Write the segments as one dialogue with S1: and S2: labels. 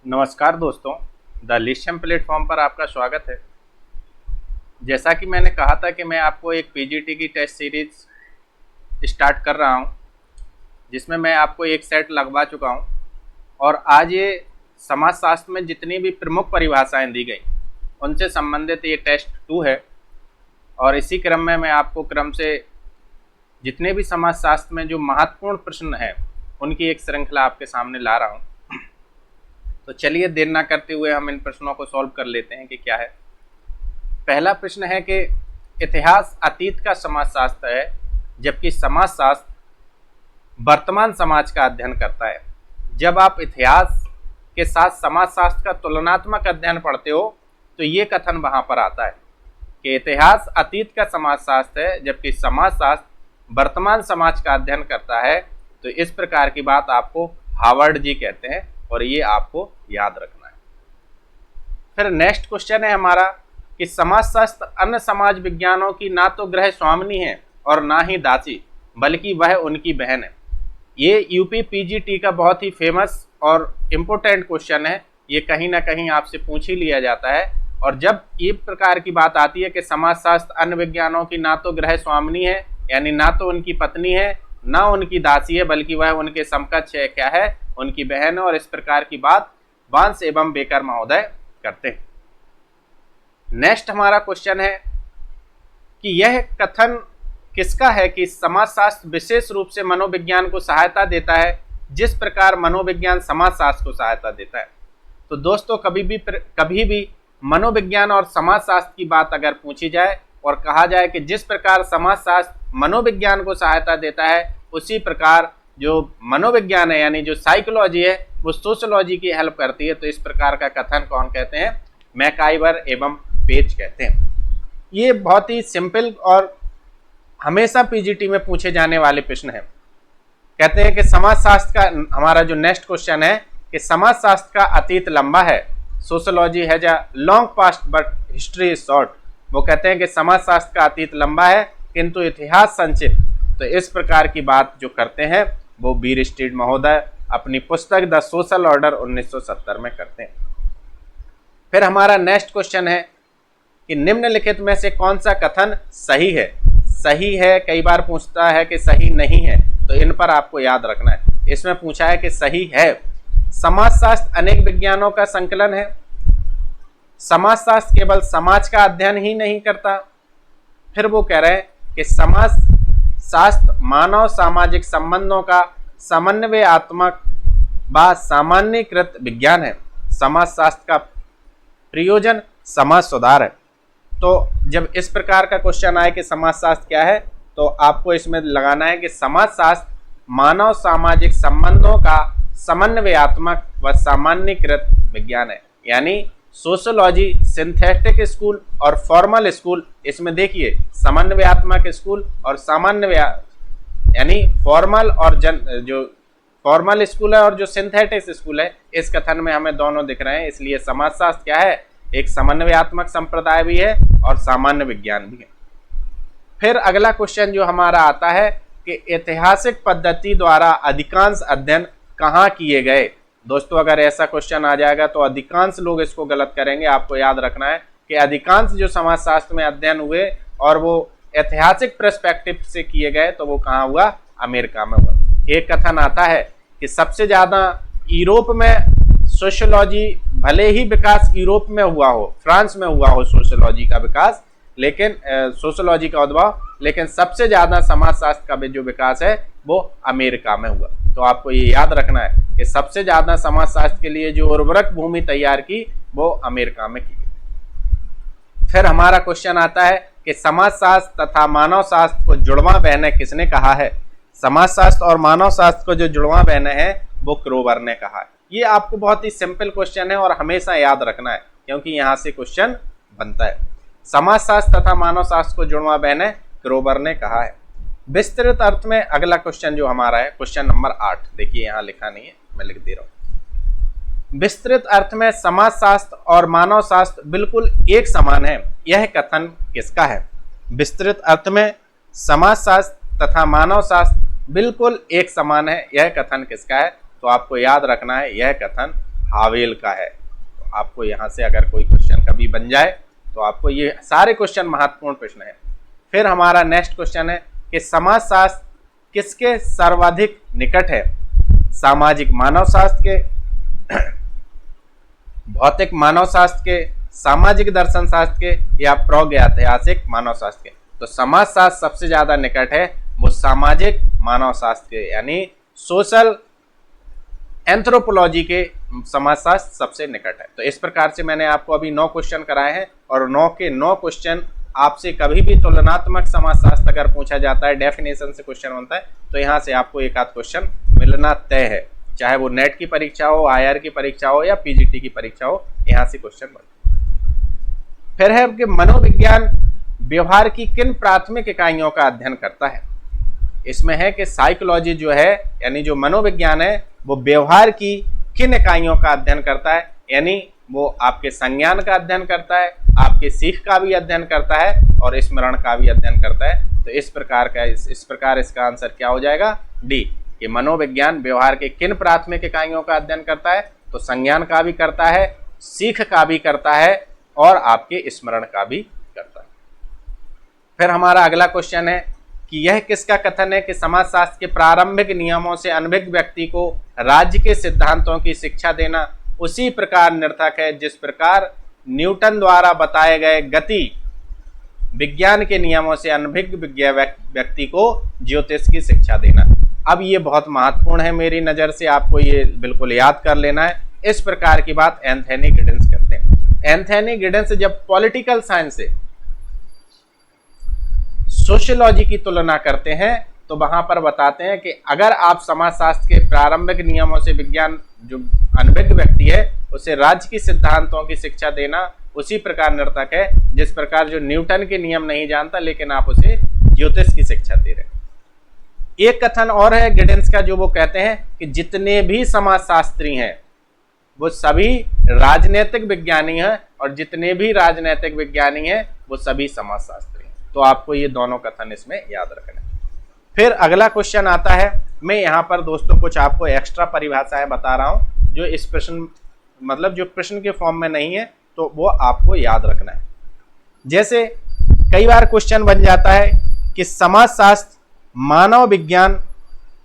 S1: नमस्कार दोस्तों, the लिशियम platform पर आपका स्वागत है। जैसा कि मैंने कहा था कि मैं आपको एक पीजीटी की टेस्ट सीरीज स्टार्ट कर रहा हूं, जिसमें मैं आपको एक सेट लगवा चुका हूं और आज ये समाजशास्त्र में जितनी भी प्रमुख परिभाषाएं दी गई उनसे संबंधित ये टेस्ट 2 है। और इसी क्रम में मैं आपको क्रम से जितने भी समाजशास्त्र में जो महत्वपूर्ण प्रश्न हैं उनकी एक श्रृंखला आपके सामने ला रहा हूँ। तो चलिए देर ना करते हुए हम इन प्रश्नों को सॉल्व कर लेते हैं कि क्या है। पहला प्रश्न है कि इतिहास अतीत का समाजशास्त्र है, जबकि समाजशास्त्र वर्तमान समाज का अध्ययन करता है। जब आप इतिहास के साथ समाजशास्त्र का तुलनात्मक अध्ययन पढ़ते हो तो ये कथन वहाँ पर आता है कि इतिहास अतीत का समाजशास्त्र है, जबकि समाजशास्त्र वर्तमान समाज का अध्ययन करता है। तो इस प्रकार की बात आपको हार्वर्ड जी कहते हैं और ये आपको याद रखना है। फिर नेक्स्ट क्वेश्चन है हमारा कि समाजशास्त्र अन्य समाज विज्ञानों की ना तो गृह स्वामिनी है और ना ही दासी, बल्कि वह उनकी बहन है। ये यूपी पीजीटी का बहुत ही फेमस और इम्पोर्टेंट क्वेश्चन है। ये कहीं ना कहीं आपसे पूछ ही लिया जाता है। और जब ये प्रकार की बात आती है कि समाजशास्त्र अन्य विज्ञानों की ना तो गृह स्वामिनी है, यानी ना तो उनकी पत्नी है ना उनकी दासी है, बल्कि वह उनके समकक्ष है, क्या है, उनकी बहन है। और इस प्रकार की बात वांस एवं बेकर महोदय करते हैं। नेक्स्ट हमारा क्वेश्चन है कि यह कथन किसका है कि समाजशास्त्र विशेष रूप से मनोविज्ञान को सहायता देता है, जिस प्रकार मनोविज्ञान समाजशास्त्र को सहायता देता है। तो दोस्तों कभी भी मनोविज्ञान और समाजशास्त्र की बात अगर पूछी जाए और कहा जाए कि जिस प्रकार समाजशास्त्र मनोविज्ञान को सहायता देता है, उसी प्रकार जो मनोविज्ञान है यानी जो साइकोलॉजी है वो सोशोलॉजी की हेल्प करती है। तो इस प्रकार का कथन कौन कहते हैं? मैकाइवर एवं पेज कहते हैं। ये बहुत ही सिंपल और हमेशा पीजीटी में पूछे जाने वाले प्रश्न है। कहते हैं कि समाजशास्त्र का हमारा जो नेक्स्ट क्वेश्चन है कि समाजशास्त्र का अतीत लंबा है, sociology has a long past but history is short. वो कहते हैं कि समाजशास्त्र का अतीत लंबा है किंतु इतिहास संक्षिप्त। तो इस प्रकार की बात जो करते हैं वो बीर स्ट्रीट महोदय अपनी पुस्तक द सोशल ऑर्डर 1970 में करते हैं। फिर हमारा नेक्स्ट क्वेश्चन है कि निम्नलिखित में से कौन सा कथन सही है? सही है कई बार पूछता है कि सही नहीं है, तो इन पर आपको याद रखना है। इसमें पूछा है कि सही है, समाजशास्त्र अनेक विज्ञानों का संकलन है, समाजशास्त्र केवल समाज का अध्ययन ही नहीं करता। फिर वो कह रहे हैं कि समाजशास्त्र मानव सामाजिक संबंधों का समन्वयात्मक व सामान्यीकृत विज्ञान है, समाजशास्त्र का प्रयोजन समाज सुधार है। तो जब इस प्रकार का क्वेश्चन आए कि समाजशास्त्र क्या है, तो आपको इसमें लगाना है कि समाजशास्त्र मानव सामाजिक संबंधों का समन्वयात्मक व सामान्यीकृत विज्ञान है। यानी सोशोलॉजी सिंथेटिक स्कूल और फॉर्मल स्कूल, इसमें देखिए समन्वयात्मक स्कूल और सामान्य यानी फॉर्मल और जो फॉर्मल स्कूल है और जो सिंथेटिक स्कूल है, इस कथन में हमें दोनों दिख रहे हैं। इसलिए समाजशास्त्र क्या है? एक समन्वयात्मक संप्रदाय भी है और सामान्य विज्ञान भी है। फिर अगला क्वेश्चन जो हमारा आता है कि ऐतिहासिक पद्धति द्वारा अधिकांश अध्ययन कहाँ किए गए? दोस्तों अगर ऐसा क्वेश्चन आ जाएगा तो अधिकांश लोग इसको गलत करेंगे। आपको याद रखना है कि अधिकांश जो समाजशास्त्र में अध्ययन हुए और वो ऐतिहासिक पर्सपेक्टिव से किए गए, तो वो कहाँ हुआ? अमेरिका में हुआ। एक कथन आता है कि सबसे ज्यादा यूरोप में सोशियोलॉजी, भले ही विकास यूरोप में हुआ हो, फ्रांस में हुआ हो सोशियोलॉजी का विकास, लेकिन सोशियोलॉजी का उद्भव, लेकिन सबसे ज्यादा समाजशास्त्र का जो विकास है वो अमेरिका में हुआ। तो आपको ये याद रखना है कि सबसे ज्यादा समाजशास्त्र के लिए जो उर्वरक भूमि तैयार की वो अमेरिका में की गई। फिर हमारा क्वेश्चन आता है कि समाजशास्त्र तथा मानव शास्त्र को जुड़वा बहने किसने कहा है? समाजशास्त्र और मानव शास्त्र को जो जुड़वा बहने हैं वो क्रोवर ने कहा है। ये आपको बहुत ही सिंपल क्वेश्चन है और हमेशा याद रखना है, क्योंकि यहाँ से क्वेश्चन बनता है। समाजशास्त्र तथा मानव शास्त्र को जुड़वा बहने क्रोवर ने कहा है। विस्तृत अर्थ में अगला क्वेश्चन जो हमारा है क्वेश्चन नंबर 8, देखिए यहाँ लिखा नहीं है, मैं लिख दे रहा हूँ। विस्तृत अर्थ में समाजशास्त्र और मानव शास्त्र बिल्कुल एक समान है, यह कथन किसका है? विस्तृत अर्थ में समाजशास्त्र तथा मानव शास्त्र बिल्कुल एक समान है, यह कथन किसका है? तो आपको याद रखना है, यह कथन हावेल का है। तो आपको यहाँ से अगर कोई क्वेश्चन कभी बन जाए तो आपको ये सारे क्वेश्चन महत्वपूर्ण प्रश्न है। फिर हमारा नेक्स्ट क्वेश्चन है कि समाजशास्त्र किसके सर्वाधिक निकट है? सामाजिक मानव शास्त्र के, भौतिक मानव शास्त्र के, सामाजिक दर्शन शास्त्र के या प्रागैतिहासिक मानव शास्त्र के? तो समाजशास्त्र सबसे ज्यादा निकट है वो सामाजिक मानव शास्त्र के, यानी सोशल एंथ्रोपोलॉजी के समाजशास्त्र सबसे निकट है। तो इस प्रकार से मैंने आपको अभी 9 क्वेश्चन कराए हैं और 9 के 9 क्वेश्चन आपसे कभी भी तुलनात्मक समाजशास्त्र अगर पूछा जाता है, डेफिनेशन से क्वेश्चन बनता है, तो यहाँ से आपको एक आध क्वेश्चन मिलना तय है, चाहे वो नेट की परीक्षा हो, IR की परीक्षा हो या PGT की परीक्षा हो, यहाँ से क्वेश्चन बनता है। फिर है कि मनोविज्ञान व्यवहार की किन प्राथमिक इकाइयों का अध्ययन करता है? इसमें है कि साइकोलॉजी जो है, यानी जो मनोविज्ञान है, वो व्यवहार की किन इकाइयों का अध्ययन करता है, यानी वो आपके संज्ञान का अध्ययन करता है, आपके सीख का भी अध्ययन करता है और स्मरण का भी अध्ययन करता है। तो इस प्रकार इसका आंसर क्या हो जाएगा? डी, कि मनोविज्ञान व्यवहार के किन प्राथमिक इकाइयों का अध्ययन करता है? तो संज्ञान का भी करता है, सीख का भी करता है और आपके स्मरण का भी करता है। फिर हमारा अगला क्वेश्चन है कि यह किसका कथन है कि समाजशास्त्र के प्रारंभिक नियमों से अनभिज्ञ व्यक्ति को राज्य के सिद्धांतों की शिक्षा देना उसी प्रकार निरर्थक है जिस प्रकार न्यूटन द्वारा बताए गए गति विज्ञान के नियमों से अनभिज्ञ व्यक्ति को ज्योतिष की शिक्षा देना। अब ये बहुत महत्वपूर्ण है मेरी नज़र से, आपको ये बिल्कुल याद कर लेना है। इस प्रकार की बात एंथनी गिडेंस करते हैं। एंथनी गिडेंस जब पॉलिटिकल साइंस से सोशियोलॉजी की तुलना करते हैं तो वहां पर बताते हैं कि अगर आप समाजशास्त्र के प्रारंभिक नियमों से विज्ञान जो अनभिज्ञ व्यक्ति है उसे राज्य की सिद्धांतों की शिक्षा देना उसी प्रकार निरर्थक है जिस प्रकार जो न्यूटन के नियम नहीं जानता लेकिन आप उसे ज्योतिष की शिक्षा दे रहे हैं। एक कथन और है गिडेंस का जो वो कहते हैं कि जितने भी समाजशास्त्री हैं वो सभी राजनीतिक विज्ञानी हैं और जितने भी राजनीतिक विज्ञानी हैं वो सभी समाजशास्त्री हैं। तो आपको ये दोनों कथन इसमें याद रखना है। फिर अगला क्वेश्चन आता है, मैं यहाँ पर दोस्तों कुछ आपको एक्स्ट्रा परिभाषाएं बता रहा हूँ जो इस प्रश्न मतलब जो प्रश्न के फॉर्म में नहीं है तो वो आपको याद रखना है। जैसे कई बार क्वेश्चन बन जाता है कि समाजशास्त्र मानव विज्ञान,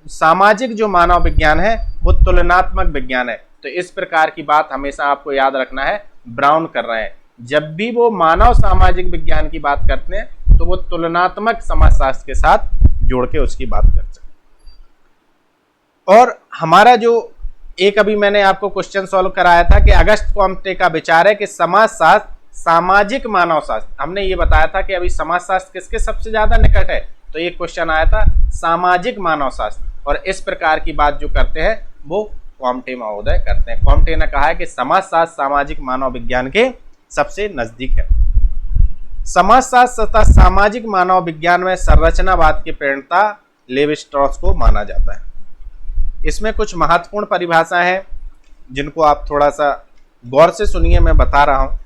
S1: सामाजिक जो मानव विज्ञान है वो तुलनात्मक विज्ञान है। तो इस प्रकार की बात हमेशा आपको याद रखना है। ब्राउन कर रहे हैं, जब भी वो मानव सामाजिक विज्ञान की बात करते हैं तो वो तुलनात्मक समाजशास्त्र के साथ जोड़ के उसकी बात कर सकते। और हमारा जो एक अभी मैंने आपको क्वेश्चन सॉल्व कराया था कि अगस्त कॉम्टे का विचार है कि समाजशास्त्र सामाजिक मानव शास्त्र, हमने ये बताया था कि अभी समाजशास्त्र किसके सबसे ज्यादा निकट है, तो एक क्वेश्चन आया था सामाजिक मानव शास्त्र। और इस प्रकार की बात जो करते हैं वो कॉम्टे महोदय करते हैं। कॉम्टे ने कहा है कि समाजशास्त्र सामाजिक मानव विज्ञान के सबसे नजदीक है। समाजशास्त्र तथा सामाजिक मानव विज्ञान में संरचनावाद की प्रेरणा लेवी स्ट्रॉस को माना जाता है। इसमें कुछ महत्वपूर्ण परिभाषाएं हैं जिनको आप थोड़ा सा गौर से सुनिए, मैं बता रहा हूं।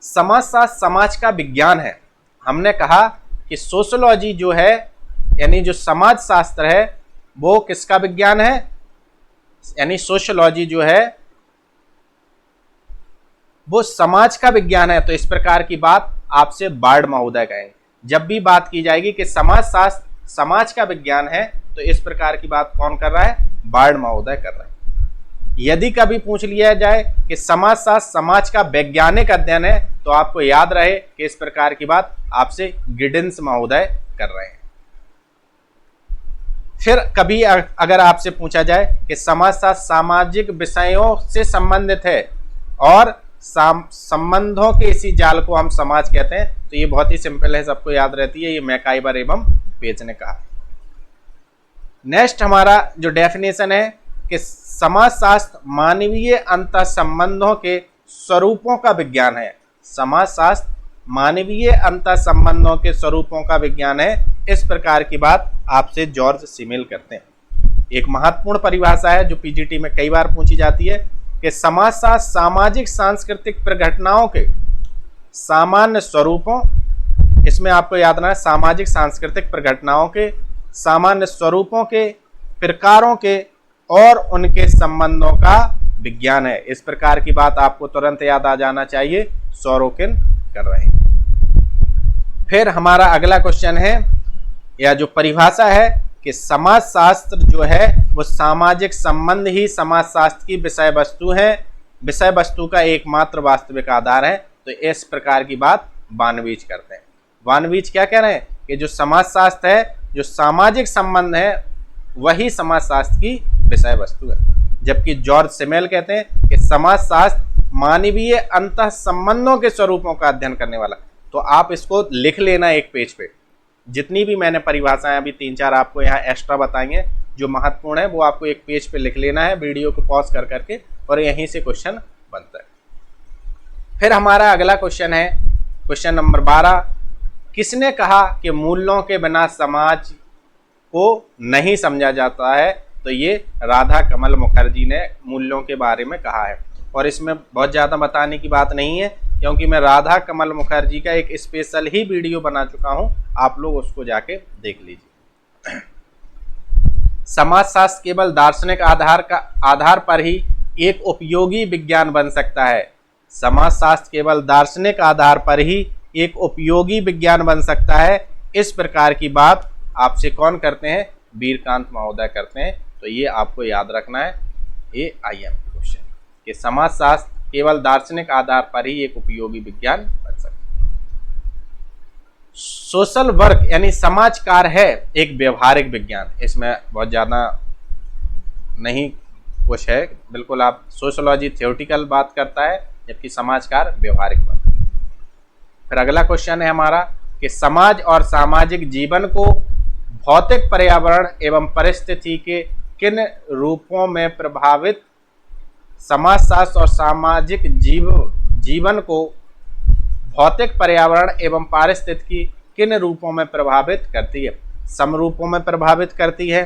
S1: समाजशास्त्र समाज का विज्ञान है। हमने कहा कि सोशियोलॉजी जो है यानी जो समाज शास्त्र है वो किसका विज्ञान है, यानी सोशियोलॉजी जो है वो समाज का विज्ञान है। तो इस प्रकार की बात आपसे बार्ड महोदय कहेंगे। जब भी बात की जाएगी कि समाजशास्त्र समाज का विज्ञान है तो इस प्रकार की बात कौन कर रहा है, बार्ड महोदय कर रहा है। यदि कभी पूछ लिया जाए कि समाजशास्त्र समाज का वैज्ञानिक अध्ययन है तो आपको याद रहे कि इस प्रकार की बात आपसे गिडेंस महोदय कर रहे हैं। फिर कभी अगर आपसे पूछा जाए कि समाजशास्त्र सामाजिक विषयों से संबंधित है और संबंधों के इसी जाल को हम समाज कहते हैं, तो ये बहुत ही सिंपल है, सबको याद रहती है। ये मैकाइवर एवं पेज ने कहा। नेक्स्ट हमारा जो डेफिनेशन है कि समाजशास्त्र मानवीय अंतर संबंधों के स्वरूपों का विज्ञान है। समाजशास्त्र मानवीय अंतर संबंधों के स्वरूपों का विज्ञान है। इस प्रकार की बात आपसे जॉर्ज सिमेल करते हैं। एक महत्वपूर्ण परिभाषा है जो पीजीटी में कई बार पूछी जाती है कि समाजशास्त्र सामाजिक सांस्कृतिक प्रघटनाओं के सामान्य स्वरूपों, इसमें आपको याद रखना है सामाजिक सांस्कृतिक प्रघटनाओं के सामान्य स्वरूपों के, प्रकारों के और उनके संबंधों का विज्ञान है। इस प्रकार की बात आपको तुरंत याद आ जाना चाहिए, सोरोकिन कर रहे हैं। फिर हमारा अगला क्वेश्चन है, या जो परिभाषा है कि समाजशास्त्र जो है वो सामाजिक संबंध ही समाजशास्त्र की विषय वस्तु है, विषय वस्तु का एकमात्र वास्तविक आधार है। तो इस प्रकार की बात वानवीच करते हैं। वानवीच क्या कह रहे हैं कि जो समाजशास्त्र है, जो सामाजिक संबंध है, वही समाजशास्त्र की विषय वस्तु है। जबकि जॉर्ज सिमेल कहते हैं कि समाजशास्त्र मानवीय अंतः संबंधों के स्वरूपों का अध्ययन करने वाला। तो आप इसको लिख लेना एक पेज पे। जितनी भी मैंने परिभाषाएं अभी 3-4 आपको यहाँ एक्स्ट्रा बताएंगे जो महत्वपूर्ण है, वो आपको एक पेज पे लिख लेना है, वीडियो को पॉज कर करके, और यहीं से क्वेश्चन बनता है। फिर हमारा अगला क्वेश्चन है, क्वेश्चन नंबर 12, किसने कहा कि मूल्यों के बिना समाज को नहीं समझा जाता है? तो ये राधा कमल मुखर्जी ने मूल्यों के बारे में कहा है। और इसमें बहुत ज़्यादा बताने की बात नहीं है, क्योंकि मैं राधा कमल मुखर्जी का एक स्पेशल ही वीडियो बना चुका हूं, आप लोग उसको जाके देख लीजिए। समाजशास्त्र केवल दार्शनिक आधार पर ही एक उपयोगी विज्ञान बन सकता है। समाजशास्त्र केवल दार्शनिक आधार पर ही एक उपयोगी विज्ञान बन सकता है। इस प्रकार की बात आपसे कौन करते हैं? वीरकांत महोदय करते हैं। तो ये आपको याद रखना है, ये IM क्वेश्चन, कि समाजशास्त्र केवल दार्शनिक आधार पर ही एक उपयोगी विज्ञान बन सकता है। सोशल वर्क यानी समाज कार्य है एक व्यवहारिक विज्ञान। इसमें बहुत ज्यादा नहीं कुछ है, बिल्कुल आप सोशोलॉजी थ्योरेटिकल बात करता है, जबकि समाज कार्य व्यवहारिक बात है। फिर अगला क्वेश्चन है हमारा कि समाज और सामाजिक जीवन को भौतिक पर्यावरण एवं परिस्थिति के किन रूपों में प्रभावित, समाजशास्त्र और सामाजिक जीवन को भौतिक पर्यावरण एवं पारिस्थितिकी किन रूपों में प्रभावित करती है? समरूपों में प्रभावित करती है,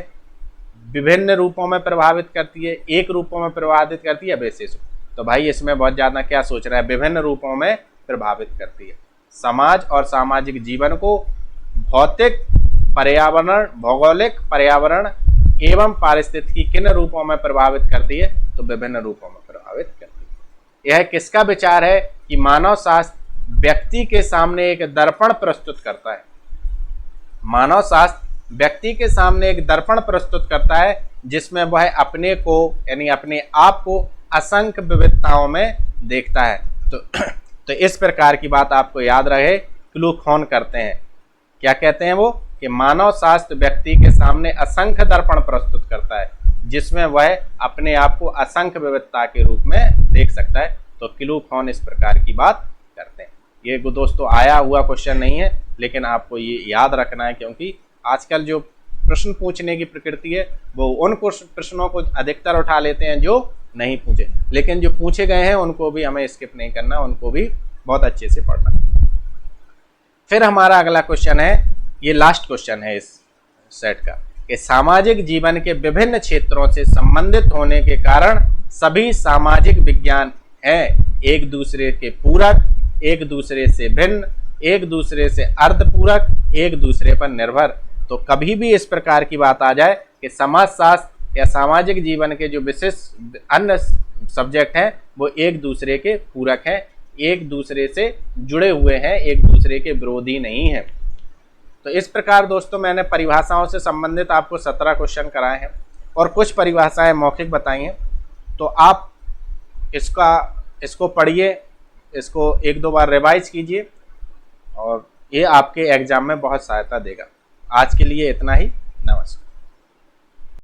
S1: विभिन्न रूपों में प्रभावित करती है, एक रूपों में प्रभावित करती है, विशेष। तो भाई इसमें बहुत ज़्यादा क्या सोच रहा है? विभिन्न रूपों में प्रभावित करती है। समाज और सामाजिक जीवन को भौतिक पर्यावरण, भौगोलिक पर्यावरण एवं पारिस्थितिकी किन रूपों में प्रभावित करती है? तो विभिन्न रूपों में प्रभावित करती है। यह किसका विचार है कि मानव शास्त्र व्यक्ति के सामने एक दर्पण प्रस्तुत करता है। मानव शास्त्र व्यक्ति के सामने एक दर्पण प्रस्तुत करता है, जिसमें वह अपने को यानी अपने आप को असंख्य विविधताओं में देखता है। तो इस प्रकार की बात आपको याद रहे, क्लूखोन करते हैं। क्या कहते हैं वो? कि मानव शास्त्र व्यक्ति के सामने असंख्य दर्पण प्रस्तुत करता है, जिसमें वह अपने आप को असंख्य विविधता के रूप में देख सकता है। तो क्लूखोन इस प्रकार की बात करते हैं। ये दोस्तों आया हुआ क्वेश्चन नहीं है, लेकिन आपको ये याद रखना है, क्योंकि आजकल जो प्रश्न पूछने की प्रकृति है वो उन प्रश्नों को अधिकतर उठा लेते हैं जो नहीं पूछे, लेकिन जो पूछे गए हैं उनको भी हमें स्किप नहीं करना, उनको भी बहुत अच्छे से पढ़ना। फिर हमारा अगला क्वेश्चन है, ये लास्ट क्वेश्चन है इस सेट का, कि सामाजिक जीवन के विभिन्न क्षेत्रों से संबंधित होने के कारण सभी सामाजिक विज्ञान हैं एक दूसरे के पूरक, एक दूसरे से भिन्न, एक दूसरे से अर्धपूरक, एक दूसरे पर निर्भर। तो कभी भी इस प्रकार की बात आ जाए कि समाजशास्त्र या सामाजिक जीवन के जो विशेष अन्य सब्जेक्ट हैं वो एक दूसरे के पूरक हैं, एक दूसरे से जुड़े हुए हैं, एक दूसरे के विरोधी नहीं हैं। तो इस प्रकार दोस्तों मैंने परिभाषाओं से संबंधित आपको 17 क्वेश्चन कराए हैं और कुछ परिभाषाएं मौखिक बताई हैं। तो आप इसको पढ़िए, इसको 1-2 बार रिवाइज कीजिए और ये आपके एग्जाम में बहुत सहायता देगा। आज के लिए इतना ही, नमस्कार।